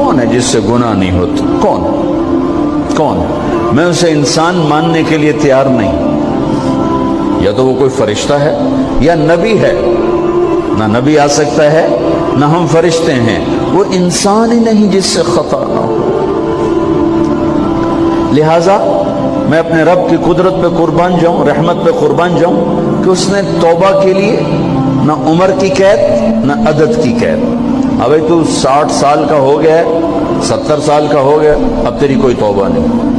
کون ہے جس سے گناہ نہیں ہوتا؟ کون؟ میں اسے انسان ماننے کے لیے تیار نہیں. یا تو وہ کوئی فرشتہ ہے یا نبی ہے. نہ نبی آ سکتا ہے نہ ہم فرشتے ہیں. وہ انسان ہی نہیں جس سے خطا نہ ہو. لہذا میں اپنے رب کی قدرت پہ قربان جاؤں, رحمت پہ قربان جاؤں کہ اس نے توبہ کے لیے نہ عمر کی قید نہ عدد کی قید. ابھی تو 60 سال کا ہو گیا ہے, 70 سال کا ہو گیا, اب تیری کوئی توبہ نہیں.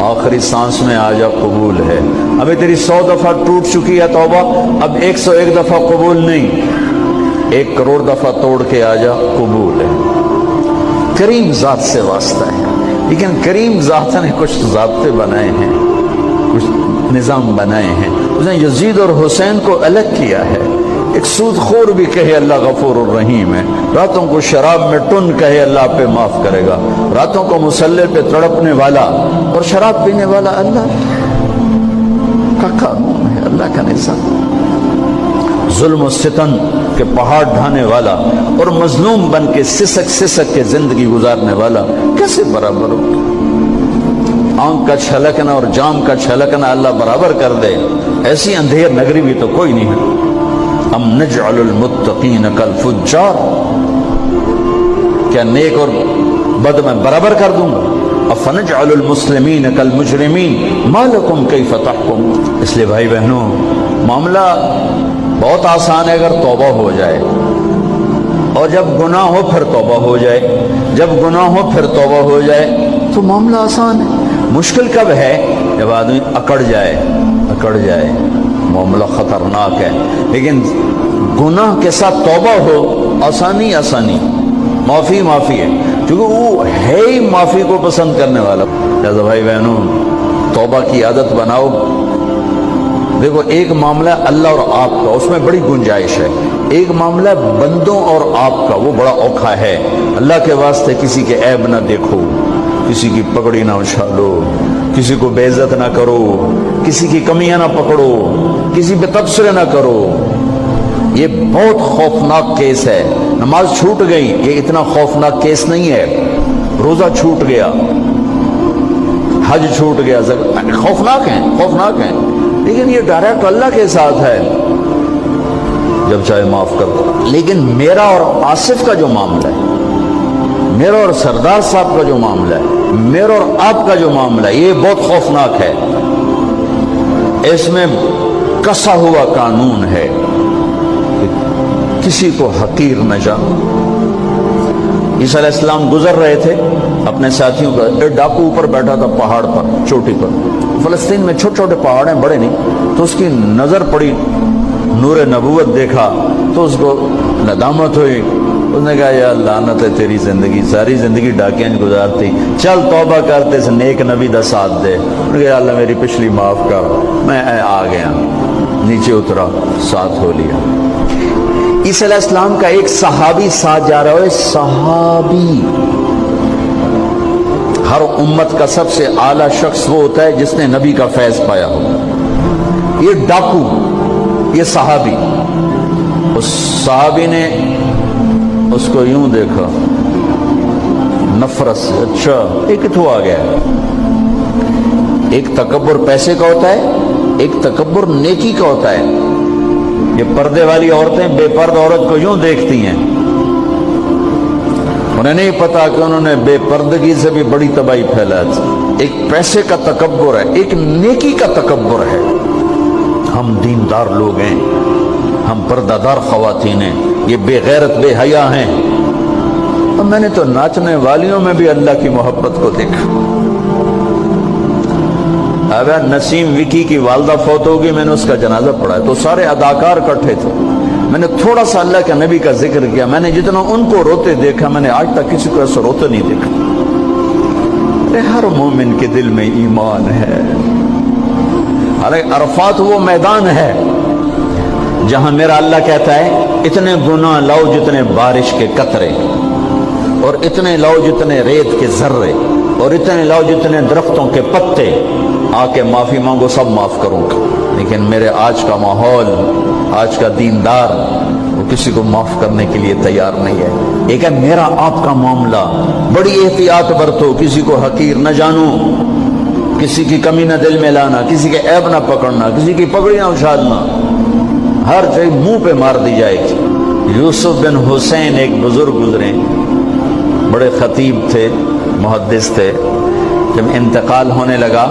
آخری سانس میں آ جا, قبول ہے. ابھی تیری 100 دفعہ ٹوٹ چکی ہے توبہ, اب 101 دفعہ قبول نہیں, 1 کروڑ دفعہ توڑ کے آ جا, قبول ہے. کریم ذات سے واسطہ ہے. لیکن کریم ذات نے کچھ ضابطے بنائے ہیں, کچھ نظام بنائے ہیں. اس نے یزید اور حسین کو الگ کیا ہے. ایک سود خور بھی کہے اللہ غفور الرحیم ہے, راتوں کو شراب میں ٹن کہے اللہ پہ معاف کرے گا, راتوں کو مسلح پہ تڑپنے والا اور شراب پینے والا اللہ کا قانون ہے, اللہ کا نظام. ظلم و ستم کے پہاڑ ڈھانے والا اور مظلوم بن کے سسک کے زندگی گزارنے والا کیسے برابر ہو؟ آنکھ کا چھلکنا اور جام کا چھلکنا اللہ برابر کر دے, ایسی اندھیر نگری بھی تو کوئی نہیں ہے. ام نجعل المتقین کالفجار, کیا نیک اور بد میں برابر کر دوں گا؟ افنجعل المسلمین کالمجرمین ما لکم کیف تحکم. اس لیے بھائی بہنوں, معاملہ بہت آسان ہے اگر توبہ ہو جائے, اور جب گناہ ہو پھر توبہ ہو جائے, جب گناہ ہو پھر توبہ ہو جائے تو معاملہ آسان ہے. مشکل کب ہے؟ جب آدمی اکڑ جائے, معاملہ خطرناک ہے. لیکن گناہ کے ساتھ توبہ ہو, آسانی, معافی ہے, کیونکہ وہ ہے ہی معافی کو پسند کرنے والا. لہذا بھائی بہنوں, توبہ کی عادت بناؤ. دیکھو, ایک معاملہ اللہ اور آپ کا, اس میں بڑی گنجائش ہے. ایک معاملہ بندوں اور آپ کا, وہ بڑا اوکھا ہے. اللہ کے واسطے کسی کے عیب نہ دیکھو, کسی کی پگڑی نہ اچھالو, کسی کو بے عزت نہ کرو, کسی کی کمیاں نہ پکڑو, کسی پہ تبصرے نہ کرو. یہ بہت خوفناک کیس ہے. نماز چھوٹ گئی, یہ اتنا خوفناک کیس نہیں ہے. روزہ چھوٹ گیا, حج چھوٹ گیا, خوفناک ہیں, لیکن یہ ڈائریکٹ اللہ کے ساتھ ہے, جب چاہے معاف کر دو. لیکن میرا اور آصف کا جو معاملہ ہے, میرا اور سردار صاحب کا جو معاملہ ہے, میرا اور آپ کا جو معاملہ ہے, یہ بہت خوفناک ہے. اس میں کسا ہوا قانون ہے کہ کسی کو حقیر نہ جانو. عیسیٰ علیہ السلام گزر رہے تھے اپنے ساتھیوں کا, ایک ڈاکو اوپر بیٹھا تھا پہاڑ پر, چوٹی پر. فلسطین میں چھوٹے چھوٹے پہاڑ ہیں, بڑے نہیں. تو اس کی نظر پڑی, نور نبوت دیکھا تو اس کو ندامت ہوئی. اس نے کہا یا لعنت ہے تیری زندگی, ساری زندگی ڈاکیاں گزارتی, چل توبہ کرتے سے نیک نبی دا ساتھ دے. انہوں نے کہا اللہ میری پچھلی معاف کر, میں آ گیا. نیچے اترا, ساتھ ہو لیا. عیسیٰ علیہ السلام کا ایک صحابی ساتھ جا رہا ہے. صحابی, ہر امت کا سب سے اعلیٰ شخص وہ ہوتا ہے جس نے نبی کا فیض پایا ہو. یہ ڈاکو, یہ صحابی. اس صحابی نے اس کو یوں دیکھا نفرت سے, اچھا یہ کتوں آ گیا. ایک تکبر پیسے کا ہوتا ہے, ایک تکبر نیکی کا ہوتا ہے. یہ پردے والی عورتیں بے پردہ عورت کو یوں دیکھتی ہیں, انہیں نہیں پتا کہ انہوں نے بے پردگی سے بھی بڑی تباہی پھیلا تھی. ایک پیسے کا تکبر ہے, ایک نیکی کا تکبر ہے. ہم دیندار لوگ ہیں, ہم پردہ دار خواتین ہیں, یہ بے غیرت بے حیا ہیں. اور میں نے تو ناچنے والیوں میں بھی اللہ کی محبت کو دیکھا. اگر نسیم وکی کی والدہ فوت ہوگی, میں نے اس کا جنازہ پڑھا ہے, تو سارے اداکار اکٹھے تھے. میں نے تھوڑا سا اللہ کے نبی کا ذکر کیا. میں نے جتنا ان کو روتے دیکھا, میں نے آج تک کسی کو ایسا روتے نہیں دیکھا. ہر مومن کے دل میں ایمان ہے. عرفات وہ میدان ہے جہاں میرا اللہ کہتا ہے اتنے گناہ لاؤ جتنے بارش کے قطرے, اور اتنے لاؤ جتنے ریت کے ذرے, اور اتنے لاؤ جتنے درختوں کے پتے, آ کے معافی مانگو, سب معاف کروں گا. لیکن میرے آج کا ماحول, آج کا دیندار کسی کو معاف کرنے کے لیے تیار نہیں ہے۔ ایک ہے میرا آپ کا معاملہ، بڑی احتیاط برتو، کسی کو حقیر نہ جانو، کسی کی کمی نہ دل میں لانا، کسی کے عیب نہ پکڑنا، کسی کی پگڑی نہ اچھالنا، ہر چیز منہ پہ مار دی جائے گی۔ یوسف بن حسین ایک بزرگ گزرے، بڑے خطیب تھے، محدث تھے، جب انتقال ہونے لگا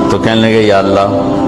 تو کہنے لگے یا اللہ